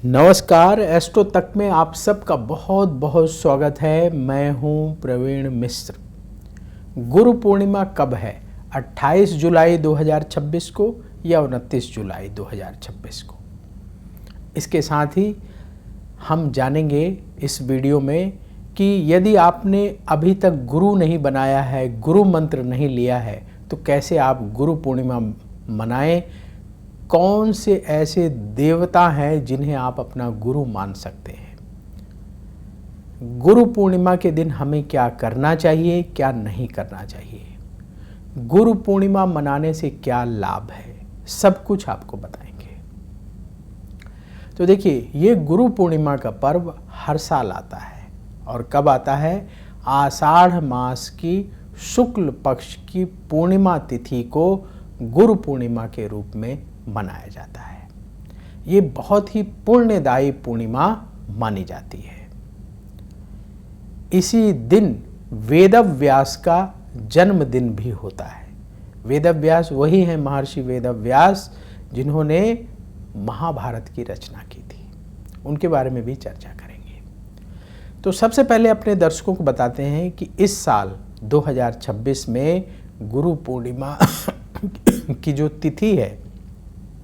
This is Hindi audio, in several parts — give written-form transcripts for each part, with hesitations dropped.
नमस्कार, एस्ट्रो तक में आप सबका बहुत बहुत स्वागत है। मैं हूं प्रवीण मिश्र। गुरु पूर्णिमा कब है? 28 जुलाई 2026 को या 29 जुलाई 2026 को? इसके साथ ही हम जानेंगे इस वीडियो में कि यदि आपने अभी तक गुरु नहीं बनाया है, गुरु मंत्र नहीं लिया है, तो कैसे आप गुरु पूर्णिमा मनाएं। कौन से ऐसे देवता हैं जिन्हें आप अपना गुरु मान सकते हैं। गुरु पूर्णिमा के दिन हमें क्या करना चाहिए, क्या नहीं करना चाहिए। गुरु पूर्णिमा मनाने से क्या लाभ है, सब कुछ आपको बताएंगे। तो देखिए, ये गुरु पूर्णिमा का पर्व हर साल आता है। और कब आता है? आषाढ़ मास की शुक्ल पक्ष की पूर्णिमा तिथि को गुरु पूर्णिमा के रूप में मनाया जाता है। ये बहुत ही पुण्यदायी पूर्णिमा मानी जाती है। इसी दिन वेदव्यास का जन्मदिन भी होता है। वेदव्यास वही हैं महर्षि वेदव्यास जिन्होंने महाभारत की रचना की थी। उनके बारे में भी चर्चा करेंगे। तो सबसे पहले अपने दर्शकों को बताते हैं कि इस साल 2026 में गुरु पूर्णिमा की जो तिथि है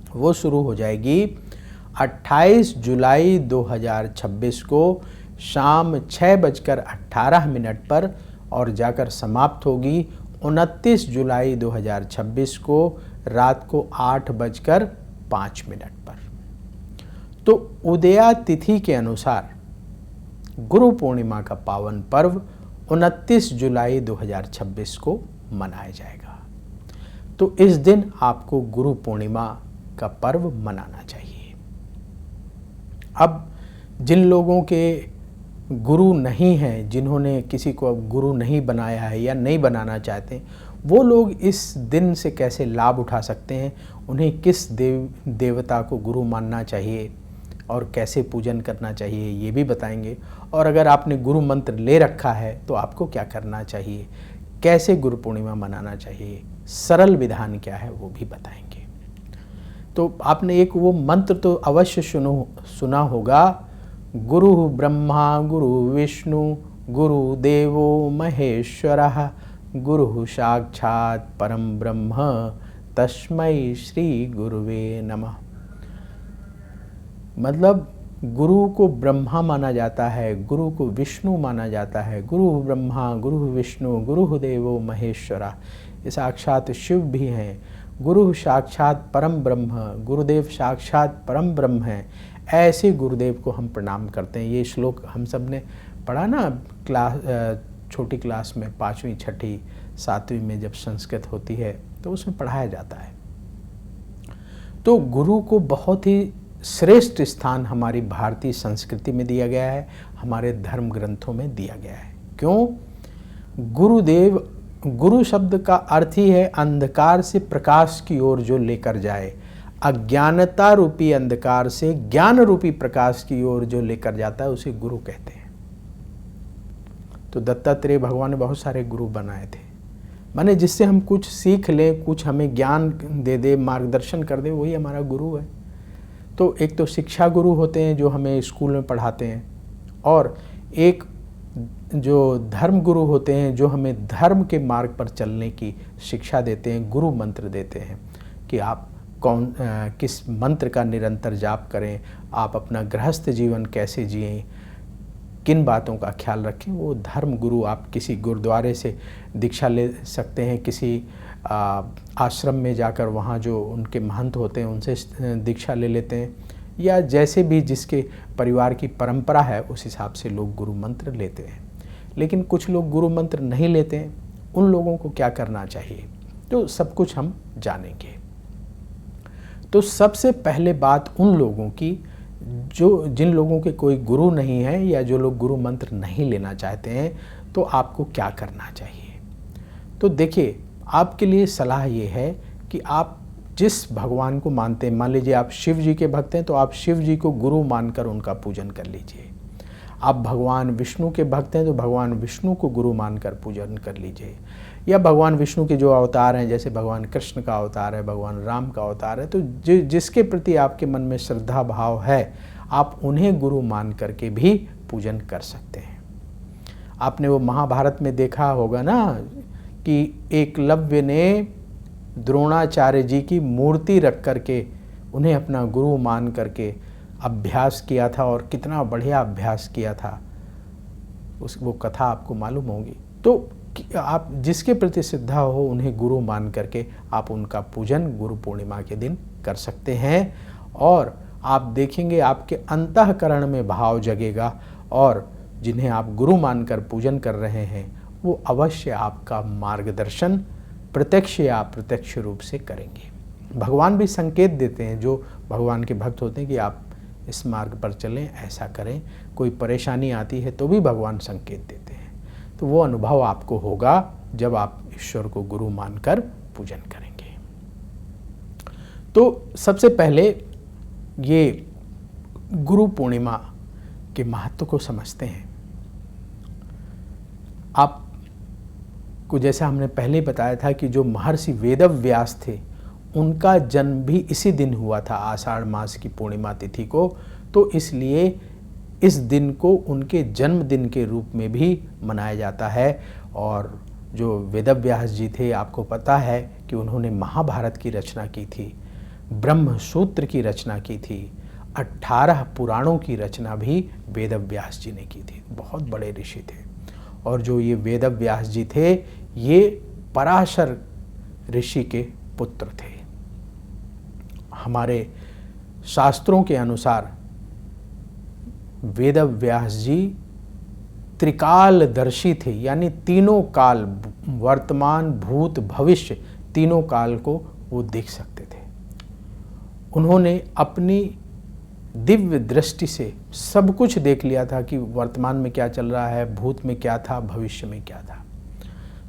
वो शुरू हो जाएगी 28 जुलाई 2026 को शाम 6:18 पर और जाकर समाप्त होगी 29 जुलाई 2026 को रात को 8:05 पर। तो उदया तिथि के अनुसार गुरु पूर्णिमा का पावन पर्व 29 जुलाई 2026 को मनाया जाएगा। तो इस दिन आपको गुरु पूर्णिमा का पर्व मनाना चाहिए। अब जिन लोगों के गुरु नहीं हैं, जिन्होंने किसी को गुरु नहीं बनाया है या नहीं बनाना चाहते, वो लोग इस दिन से कैसे लाभ उठा सकते हैं, उन्हें किस देवता को गुरु मानना चाहिए और कैसे पूजन करना चाहिए, ये भी बताएंगे। और अगर आपने गुरु मंत्र ले रखा है तो आपको क्या करना चाहिए, कैसे गुरु पूर्णिमा मनाना चाहिए, सरल विधान क्या है, वो भी बताएंगे। तो आपने एक वो मंत्र तो अवश्य सुना होगा, गुरु ब्रह्मा गुरु विष्णु गुरु देवो महेश्वरः गुरु साक्षात् परम ब्रह्म तस्मै श्री गुरुवे नमः। मतलब गुरु को ब्रह्मा माना जाता है, गुरु को विष्णु माना जाता है। गुरु ब्रह्मा गुरु विष्णु गुरु देवो महेश्वरा, ये साक्षात शिव भी हैं। गुरु साक्षात परम ब्रह्म, गुरुदेव साक्षात परम ब्रह्म हैं। ऐसे गुरुदेव को हम प्रणाम करते हैं। ये श्लोक हम सब ने पढ़ा ना छोटी क्लास में, 5वीं 6ठी 7वीं में जब संस्कृत होती है तो उसमें पढ़ाया जाता है। तो गुरु को बहुत ही श्रेष्ठ स्थान हमारी भारतीय संस्कृति में दिया गया है, हमारे धर्म ग्रंथों में दिया गया है। क्यों? गुरुदेव, गुरु शब्द का अर्थ ही है अंधकार से प्रकाश की ओर जो लेकर जाए। अज्ञानता रूपी अंधकार से ज्ञान रूपी प्रकाश की ओर जो लेकर जाता है उसे गुरु कहते हैं। तो दत्तात्रेय भगवान ने बहुत सारे गुरु बनाए थे, माने जिससे हम कुछ सीख लें, कुछ हमें ज्ञान दे दे, मार्गदर्शन कर दे, वही हमारा गुरु है। तो एक तो शिक्षा गुरु होते हैं जो हमें स्कूल में पढ़ाते हैं, और एक जो धर्म गुरु होते हैं जो हमें धर्म के मार्ग पर चलने की शिक्षा देते हैं, गुरु मंत्र देते हैं कि आप किस मंत्र का निरंतर जाप करें, आप अपना गृहस्थ जीवन कैसे जिएं, किन बातों का ख्याल रखें। वो धर्म गुरु, आप किसी गुरुद्वारे से दीक्षा ले सकते हैं, किसी आश्रम में जाकर वहाँ जो उनके महंत होते हैं उनसे दीक्षा ले लेते हैं, या जैसे भी जिसके परिवार की परंपरा है उस हिसाब से लोग गुरु मंत्र लेते हैं। लेकिन कुछ लोग गुरु मंत्र नहीं लेते हैं, उन लोगों को क्या करना चाहिए, तो सब कुछ हम जानेंगे। तो सबसे पहले बात उन लोगों की जिन लोगों के कोई गुरु नहीं है या जो लोग गुरु मंत्र नहीं लेना चाहते हैं, तो आपको क्या करना चाहिए। तो देखिए, आपके लिए सलाह ये है कि आप जिस भगवान को मानते हैं, मान लीजिए आप शिव जी के भक्त हैं तो आप शिव जी को गुरु मानकर उनका पूजन कर लीजिए। आप भगवान विष्णु के भक्त हैं तो भगवान विष्णु को गुरु मानकर पूजन कर लीजिए। या भगवान विष्णु के जो अवतार हैं, जैसे भगवान कृष्ण का अवतार है, भगवान राम का अवतार है, तो जिसके प्रति आपके मन में श्रद्धा भाव है, आप उन्हें गुरु मान करके भी पूजन कर सकते हैं। आपने वो महाभारत में देखा होगा ना कि एकलव्य ने द्रोणाचार्य जी की मूर्ति रख करके उन्हें अपना गुरु मान करके अभ्यास किया था, और कितना बढ़िया अभ्यास किया था, वो कथा आपको मालूम होगी। तो आप जिसके प्रति श्रद्धा हो उन्हें गुरु मान करके आप उनका पूजन गुरु पूर्णिमा के दिन कर सकते हैं, और आप देखेंगे आपके अंतःकरण में भाव जगेगा, और जिन्हें आप गुरु मानकर पूजन कर रहे हैं वो अवश्य आपका मार्गदर्शन प्रत्यक्ष या अप्रत्यक्ष रूप से करेंगे। भगवान भी संकेत देते हैं, जो भगवान के भक्त होते हैं, कि आप इस मार्ग पर चलें, ऐसा करें। कोई परेशानी आती है तो भी भगवान संकेत देते हैं। तो वो अनुभव आपको होगा जब आप ईश्वर को गुरु मानकर पूजन करेंगे। तो सबसे पहले ये गुरु पूर्णिमा के महत्व को समझते हैं। आपको जैसा हमने पहले बताया था कि जो महर्षि वेदव्यास थे उनका जन्म भी इसी दिन हुआ था, आषाढ़ मास की पूर्णिमा तिथि को। तो इसलिए इस दिन को उनके जन्मदिन के रूप में भी मनाया जाता है। और जो वेदव्यास जी थे, आपको पता है कि उन्होंने महाभारत की रचना की थी, ब्रह्म सूत्र की रचना की थी, 18 पुराणों की रचना भी वेदव्यास जी ने की थी। बहुत बड़े ऋषि थे। और जो ये वेदव्यास जी थे ये पराशर ऋषि के पुत्र थे। हमारे शास्त्रों के अनुसार वेदव्यास जी त्रिकालदर्शी थे, यानी तीनों काल, वर्तमान, भूत, भविष्य, तीनों काल को वो देख सकते थे। उन्होंने अपनी दिव्य दृष्टि से सब कुछ देख लिया था कि वर्तमान में क्या चल रहा है, भूत में क्या था, भविष्य में क्या था।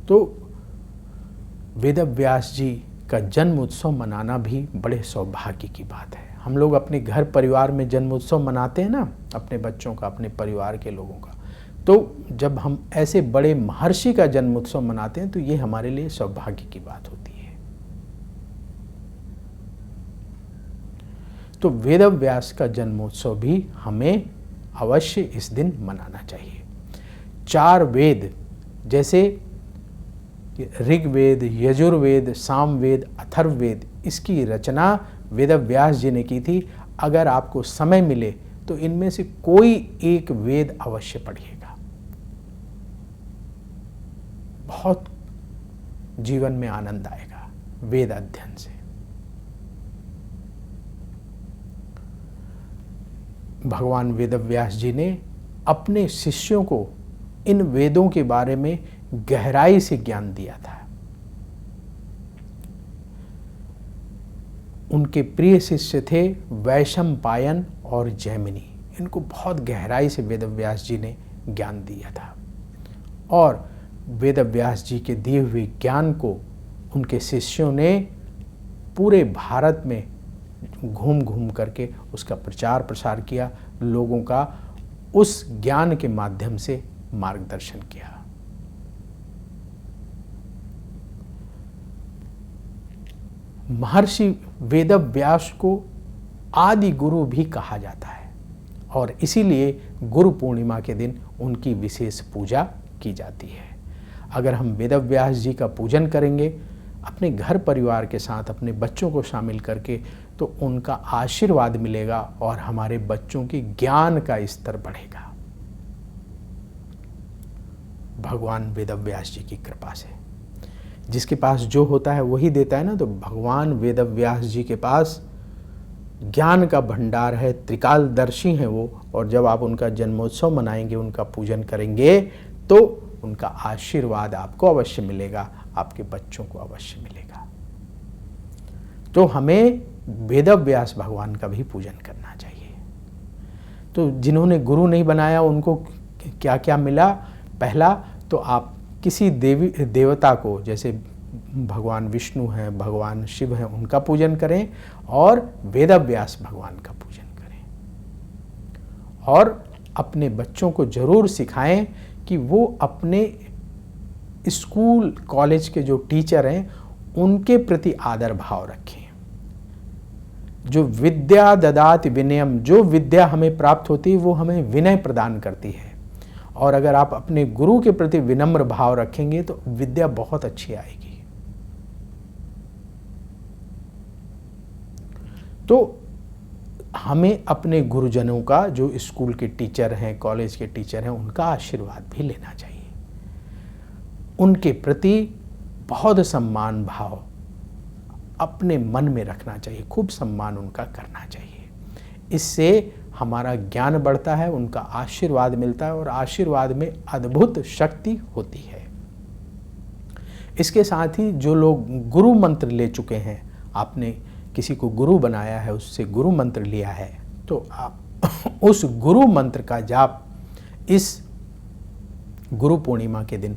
तो वेदव्यास जी का जन्म उत्सव मनाना भी बड़े सौभाग्य की बात है। हम लोग अपने घर परिवार में जन्म उत्सव मनाते हैं ना, अपने बच्चों का, अपने परिवार के लोगों का। तो जब हम ऐसे बड़े महर्षि का जन्म उत्सव मनाते हैं तो ये हमारे लिए सौभाग्य की बात होती है। तो वेदव्यास का जन्मोत्सव भी हमें अवश्य इस दिन मनाना चाहिए। 4 वेद जैसे ऋग्वेद, यजुर्वेद, सामवेद, अथर्ववेद, इसकी रचना वेदव्यास जी ने की थी। अगर आपको समय मिले तो इनमें से कोई एक वेद अवश्य पढ़िएगा, बहुत जीवन में आनंद आएगा वेद अध्ययन से। भगवान वेदव्यास जी ने अपने शिष्यों को इन वेदों के बारे में गहराई से ज्ञान दिया था। उनके प्रिय शिष्य थे वैशंपायन और जैमिनी। इनको बहुत गहराई से वेदव्यास जी ने ज्ञान दिया था, और वेदव्यास जी के दिए हुए ज्ञान को उनके शिष्यों ने पूरे भारत में घूम घूम करके उसका प्रचार प्रसार किया, लोगों का उस ज्ञान के माध्यम से मार्गदर्शन किया। महर्षि वेदव्यास को आदि गुरु भी कहा जाता है, और इसीलिए गुरु पूर्णिमा के दिन उनकी विशेष पूजा की जाती है। अगर हम वेदव्यास जी का पूजन करेंगे अपने घर परिवार के साथ, अपने बच्चों को शामिल करके, तो उनका आशीर्वाद मिलेगा और हमारे बच्चों की ज्ञान का स्तर बढ़ेगा भगवान वेदव्यास जी की कृपा से। जिसके पास जो होता है वही देता है ना, तो भगवान वेदव्यास जी के पास ज्ञान का भंडार है, त्रिकालदर्शी हैं वो। और जब आप उनका जन्मोत्सव मनाएंगे, उनका पूजन करेंगे, तो उनका आशीर्वाद आपको अवश्य मिलेगा, आपके बच्चों को अवश्य मिलेगा। तो हमें वेदव्यास भगवान का भी पूजन करना चाहिए। तो जिन्होंने गुरु नहीं बनाया उनको क्या क्या मिला? पहला तो आप किसी देवता को, जैसे भगवान विष्णु हैं, भगवान शिव हैं, उनका पूजन करें, और वेदव्यास भगवान का पूजन करें। और अपने बच्चों को जरूर सिखाएं कि वो अपने स्कूल कॉलेज के जो टीचर हैं उनके प्रति आदर भाव रखें। जो विद्या ददाति विनयम, जो विद्या हमें प्राप्त होती है वो हमें विनय प्रदान करती है। और अगर आप अपने गुरु के प्रति विनम्र भाव रखेंगे तो विद्या बहुत अच्छी आएगी। तो हमें अपने गुरुजनों का, जो स्कूल के टीचर हैं, कॉलेज के टीचर हैं, उनका आशीर्वाद भी लेना चाहिए। उनके प्रति बहुत सम्मान भाव अपने मन में रखना चाहिए, खूब सम्मान उनका करना चाहिए। इससे हमारा ज्ञान बढ़ता है, उनका आशीर्वाद मिलता है और आशीर्वाद में अद्भुत शक्ति होती है। इसके साथ ही जो लोग गुरु मंत्र ले चुके हैं, आपने किसी को गुरु बनाया है, उससे गुरु मंत्र लिया है, तो आप उस गुरु मंत्र का जाप इस गुरु पूर्णिमा के दिन